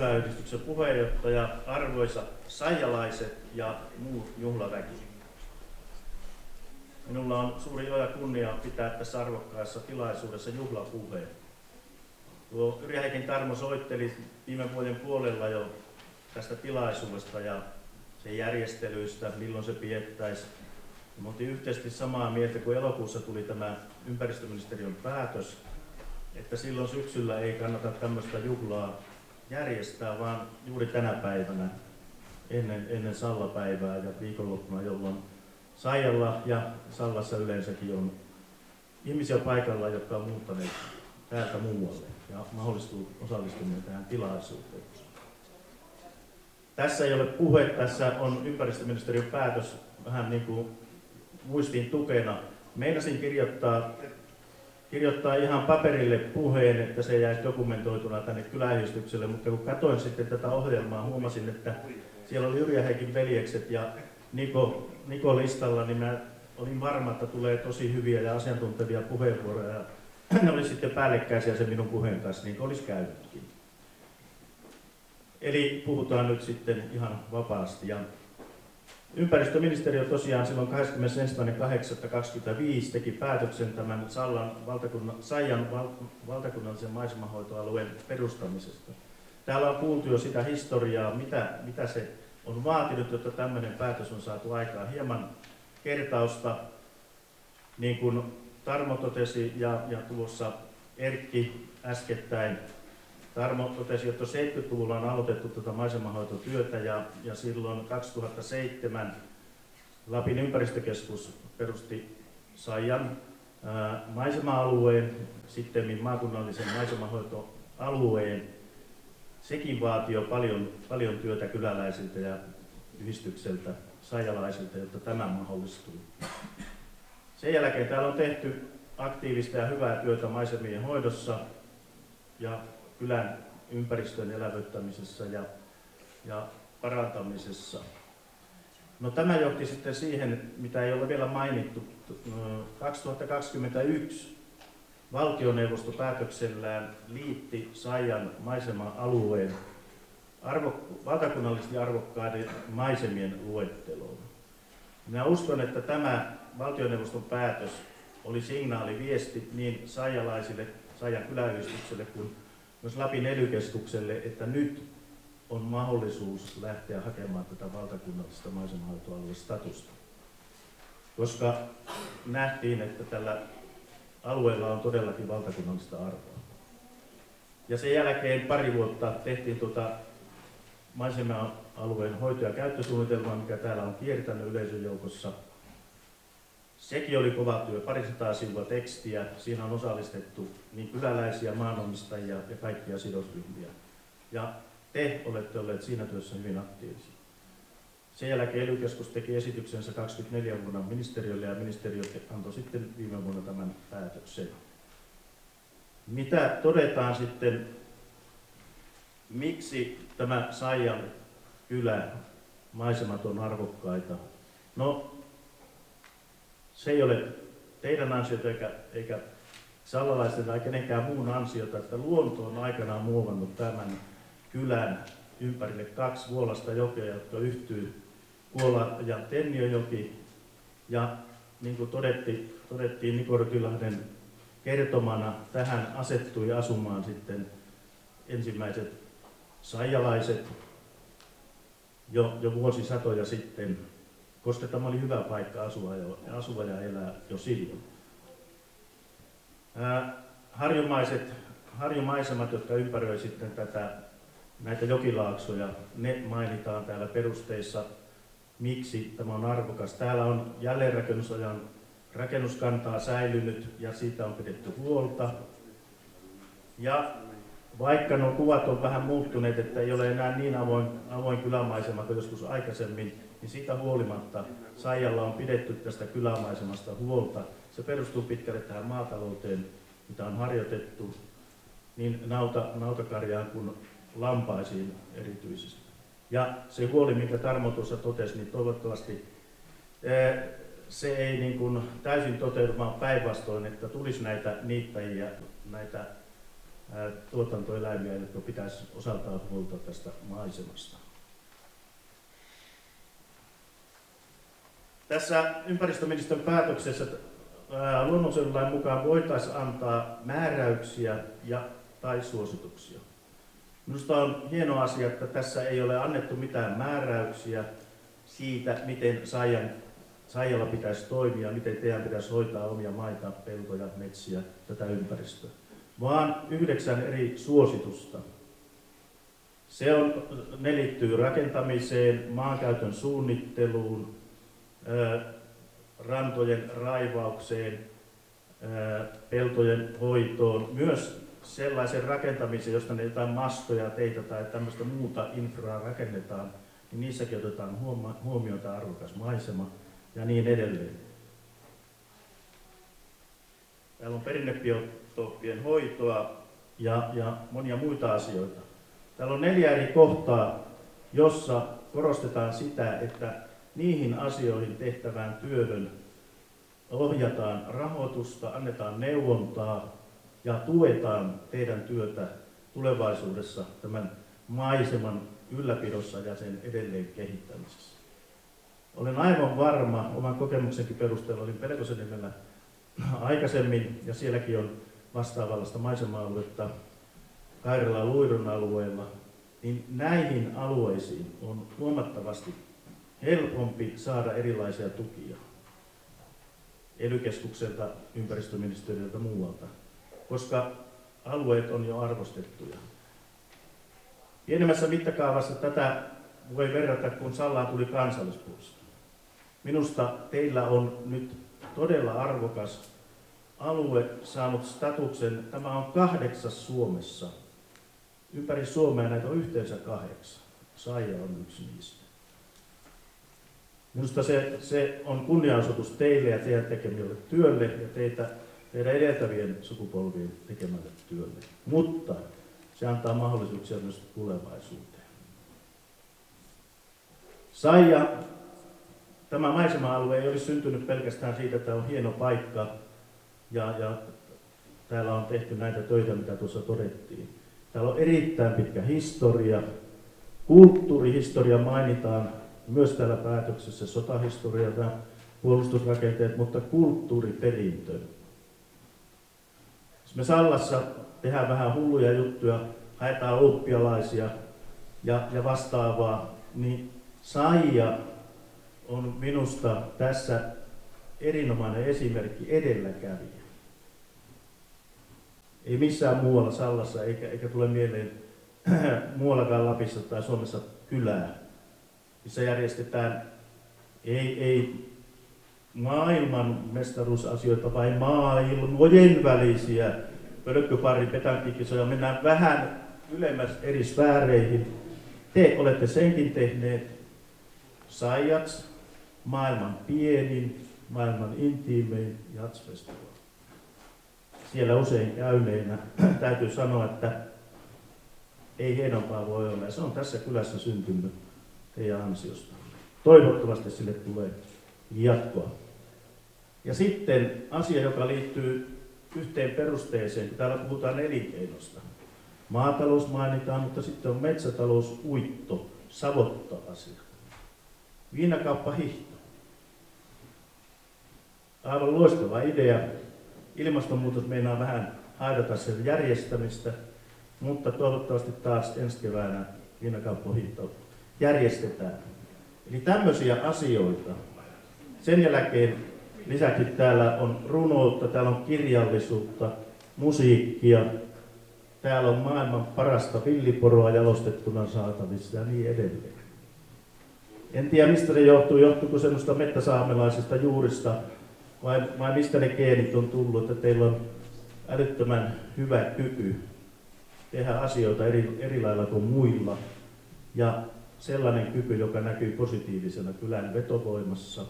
kyläyhdistyksen puheenjohtaja, arvoisa saijalaiset ja muut juhlaväki. Minulla on suuri ilo ja kunnia pitää tässä arvokkaassa tilaisuudessa juhlapuheen. Tuo Yrjö Heikin Tarmo soitteli viime vuoden puolella jo tästä tilaisuudesta ja sen järjestelyistä, milloin se piettäisi. Me oltiin yhteisesti samaa mieltä, kun elokuussa tuli tämä ympäristöministeriön päätös, että silloin syksyllä ei kannata tämmöistä juhlaa järjestää, vaan juuri tänä päivänä, ennen Sallapäivää ja viikonloppuna, jolloin Saijalla ja Sallassa yleensäkin on ihmisiä paikalla, jotka on muuttaneet täältä muualle ja mahdollistuu osallistuminen tähän tilaisuuteen. Tässä ei ole puhe, tässä on ympäristöministeriön päätös vähän niin kuin muistin tukena. Meinasin kirjoittaa ihan paperille puheen, että se jäisi dokumentoituna tänne kyläyhdistykselle, mutta kun katsoin sitten tätä ohjelmaa, huomasin, että siellä oli Yrjö Heikin veljekset ja Niko listalla, niin mä olin varma, että tulee tosi hyviä ja asiantuntevia puheenvuoroja. Ne oli sitten päällekkäisiä sen minun puheen kanssa, niin kuin olisi käynytkin. Eli puhutaan nyt sitten ihan vapaasti. Ja ympäristöministeriö tosiaan silloin 21.8.2025 teki päätöksen tämän Saijan valtakunnallisen maisemahoitoalueen perustamisesta. Täällä on kuultu jo sitä historiaa, mitä se on vaatinut, jotta tämmöinen päätös on saatu aikaan. Hieman kertausta, niin kuin Tarmo totesi ja tuossa Erkki äskettäin. Tarmo totesi, että 70-luvulla on aloitettu tätä maisemahoitotyötä ja silloin 2007 Lapin ympäristökeskus perusti Saijan maisema-alueen, sitten maakunnallisen maisemahoitoalueen. Sekin vaatii jo paljon työtä kyläläisiltä ja yhdistykseltä, saijalaisilta, jotta tämä mahdollistuu. Sen jälkeen täällä on tehty aktiivista ja hyvää työtä maisemien hoidossa ja kylän ympäristön elävöittämisessä ja parantamisessa. No, tämä johti sitten siihen, mitä ei ole vielä mainittu. 2021 valtioneuvosto päätöksellään liitti Saijan maisema-alueen valtakunnallisesti arvokkaiden maisemien luetteloon. Minä uskon, että tämä valtioneuvoston päätös oli signaaliviesti niin saijalaisille, Saijan kyläyhdistykselle kuin myös Lapin ely-keskukselle, että nyt on mahdollisuus lähteä hakemaan tätä valtakunnallista maisemahoitoalueen statusta. Koska nähtiin, että tällä alueella on todellakin valtakunnallista arvoa. Ja sen jälkeen pari vuotta tehtiin maisema-alueen hoito- ja käyttösuunnitelma, mikä täällä on kiertänyt yleisön joukossa. Sekin oli kova työ, 200 sivua tekstiä. Siinä on osallistettu niin kyläläisiä, maanomistajia ja kaikkia sidosryhmiä. Ja te olette olleet siinä työssä hyvin aktiivisia. Sen jälkeen ely-keskus teki esityksensä 24 vuonna ministeriölle ja ministeriö antoi sitten viime vuonna tämän päätöksen. Mitä todetaan sitten, miksi tämä Saijan kylä, maisemat on arvokkaita? No, se ei ole teidän ansiota eikä sallalaisten tai kenenkään muun ansiota, että luonto on aikanaan muovannut tämän kylän ympärille 2 vuolasta jokea, jotka yhtyy Kuola ja Tenniöjoki. Ja niin kuin todettiin Niko Rykilahden kertomana, tähän asettui asumaan sitten ensimmäiset saijalaiset jo vuosisatoja sitten, koska tämä oli hyvä paikka asua ja elää jo silloin. Harjumaisemat, jotka ympäröi sitten näitä jokilaaksoja, ne mainitaan täällä perusteissa, miksi tämä on arvokas. Täällä on jälleenrakennusajan rakennuskantaa säilynyt ja siitä on pidetty huolta. Ja vaikka nuo kuvat on vähän muuttuneet, että ei ole enää niin avoin kylämaisema kuin joskus aikaisemmin, niin siitä huolimatta Saijalla on pidetty tästä kylämaisemasta huolta. Se perustuu pitkälle tähän maatalouteen, mitä on harjoitettu, niin nautakarjaan kuin lampaisiin erityisesti. Ja se huoli, minkä Tarmo tuossa totesi, niin toivottavasti se ei niin kuin täysin toteudu, vaan päinvastoin, että tulisi näitä niittäjiä, näitä tuotantoeläimiä, jotka pitäisi osaltaan huolta tästä maisemasta. Tässä ympäristöministeriön päätöksessä luonnonsuojelulain mukaan voitaisiin antaa määräyksiä tai suosituksia. Minusta on hieno asia, että tässä ei ole annettu mitään määräyksiä siitä, miten Saijalla pitäisi toimia, miten teidän pitäisi hoitaa omia maita, peltoja, metsiä, tätä ympäristöä, vaan 9 eri suositusta. Ne liittyy rakentamiseen, maankäytön suunnitteluun, rantojen raivaukseen, peltojen hoitoon, myös sellaisen rakentamiseen, josta ne jotain mastoja, teitä tai tämmöistä muuta infraa rakennetaan, niin niissäkin otetaan huomioon tämä arvokas maisema ja niin edelleen. Täällä on perinnebiotooppien hoitoa ja monia muita asioita. Täällä on 4 eri kohtaa, jossa korostetaan sitä, että niihin asioihin tehtävään työhön ohjataan rahoitusta, annetaan neuvontaa ja tuetaan teidän työtä tulevaisuudessa tämän maiseman ylläpidossa ja sen edelleen kehittämisessä. Olen aivan varma, oman kokemuksenkin perusteella olin Pelkosenniemellä aikaisemmin ja sielläkin on vastaavallista maisema-aluetta Kairelan Luiron alueella, niin näihin alueisiin on huomattavasti helpompi saada erilaisia tukia ELY-keskukselta, ympäristöministeriöltä ja muualta, koska alueet on jo arvostettuja. Pienemmässä mittakaavassa tätä voi verrata, kun Sallaan tuli kansallispuisto. Minusta teillä on nyt todella arvokas alue saanut statuksen. Tämä on 8. Suomessa. Ympäri Suomea näitä on yhteensä 8. Saija on yksi niistä. Minusta se on kunnianosoitus teille ja teidän tekemille työlle ja teidän edeltävien sukupolvien tekemälle työlle. Mutta se antaa mahdollisuuksia myös tulevaisuuteen. Saija, tämä maisema-alue ei olisi syntynyt pelkästään siitä, että on hieno paikka ja täällä on tehty näitä töitä, mitä tuossa todettiin. Täällä on erittäin pitkä historia. Kulttuurihistoria mainitaan myös täällä päätöksessä, sotahistoria ja puolustusrakenteet, mutta kulttuuriperintö. Jos me Sallassa tehdään vähän hulluja juttuja, haetaan olympialaisia ja vastaavaa, niin Saija on minusta tässä erinomainen esimerkki, edelläkävijä. Ei missään muualla Sallassa, eikä tule mieleen muuallakaan Lapissa tai Suomessa kylää, missä järjestetään ei maailman mestaruusasioita, vai maailmojen välisiä pölkkyparin petankikisoja. Mennään vähän ylemmäs eri sfääreihin. Te olette senkin tehneet. Saijats, maailman pienin, maailman intiimein jazzfestivaali. Siellä usein käyneenä täytyy sanoa, että ei hienompaa voi olla. Ja se on tässä kylässä syntynyt teidän ansiosta. Toivottavasti sille tulee jatkoa. Ja sitten asia, joka liittyy yhteen perusteeseen, kun täällä puhutaan elinkeinosta. Maatalous mainitaan, mutta sitten on metsätalous, uitto, savotta-asia. Viinakauppa-hihto. Aivan loistava idea. Ilmastonmuutos meinaa vähän haitata sen järjestämistä, mutta toivottavasti taas ensi keväänä viinakauppa-hihto järjestetään. Eli tämmöisiä asioita. Sen jälkeen lisäksi täällä on runoutta, täällä on kirjallisuutta, musiikkia, täällä on maailman parasta villiporoa jalostettuna saatavissa ja niin edelleen. En tiedä mistä se johtuu, johtuuko semmoista mettäsaamelaisista juurista vai mistä ne geenit on tullut, että teillä on älyttömän hyvä kyky tehdä asioita eri lailla kuin muilla. Ja sellainen kyky, joka näkyy positiivisena kylän vetovoimassa,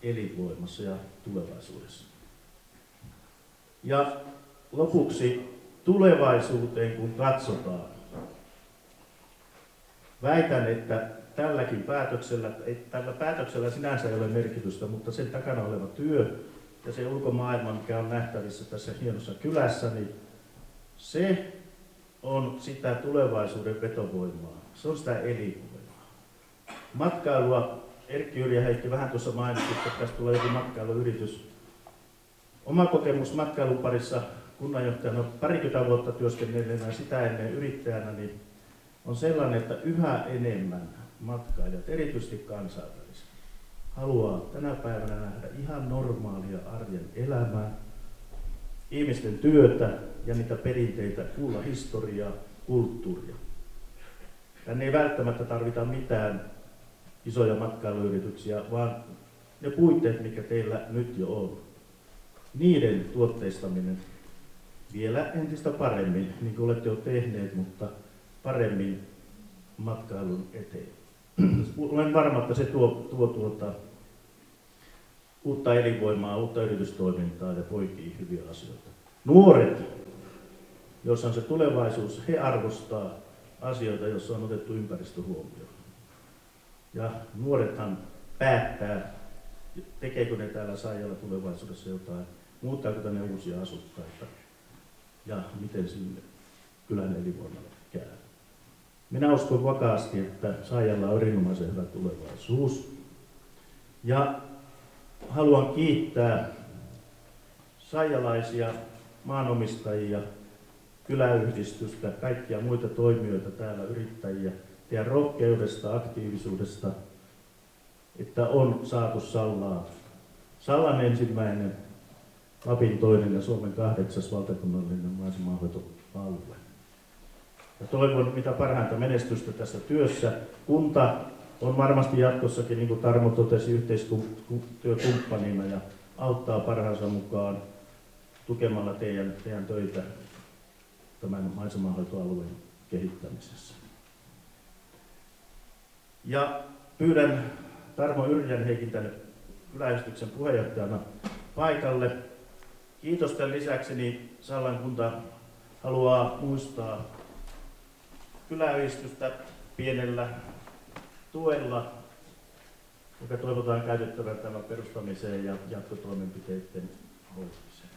elinvoimassa ja tulevaisuudessa. Ja lopuksi tulevaisuuteen kun katsotaan, väitän, että tällä päätöksellä sinänsä ei ole merkitystä, mutta sen takana oleva työ ja se ulkomaailma, mikä on nähtävissä tässä hienossa kylässä, niin Se on sitä tulevaisuuden vetovoimaa. Se on sitä elinvoimaa. Matkailua, Erkki Yrjö Heikki vähän tuossa mainitsi, että tästä tulee joku matkailuyritys. Oma kokemus matkailun parissa kunnanjohtajana parikymmentä vuotta työskennelleenä sitä ennen yrittäjänä, niin on sellainen, että yhä enemmän matkailijat, erityisesti kansainväliset, haluaa tänä päivänä nähdä ihan normaalia arjen elämää, ihmisten työtä ja niitä perinteitä, kuulla historiaa, kulttuuria. Tänne ei välttämättä tarvita mitään isoja matkailuyrityksiä, vaan ne puitteet, mikä teillä nyt jo on, niiden tuotteistaminen vielä entistä paremmin, niin kuin olette jo tehneet, mutta paremmin matkailun eteen. Olen varma, että se tuo uutta elinvoimaa, uutta yritystoimintaa ja poikii hyviä asioita. Nuoret, joissa on se tulevaisuus, he arvostaa asioita, joissa on otettu ympäristö huomioon. Ja nuorethan päättää, tekeekö ne täällä Saijalla tulevaisuudessa jotain, muuttaako tänne uusia asukkaita ja miten sinne kylän elinvoimalle käy. Minä uskon vakaasti, että Saijalla on erinomaisen hyvä tulevaisuus. Ja haluan kiittää saijalaisia maanomistajia, kyläyhdistystä, kaikkia muita toimijoita täällä, yrittäjiä, teidän rohkeudesta, aktiivisuudesta, että on saatu Sallan ensimmäinen, Lapin toinen ja Suomen 8. valtakunnallinen maisemanhoitoalue. Ja toivon mitä parhainta menestystä tässä työssä. Kunta on varmasti jatkossakin, niin kuin Tarmo totesi, yhteistyökumppanina ja auttaa parhaansa mukaan tukemalla teidän töitä tämän maisemanhoitoalueen kehittämisessä. Ja pyydän Tarmo Yrjän Heikin tänne kyläyhdistyksen puheenjohtajana paikalle. Kiitosten lisäksi niin Sallan kunta haluaa muistaa kyläyhdistystä pienellä tuella, joka toivotaan käytettävän tämän perustamiseen ja jatkotoimenpiteiden hoitamiseen.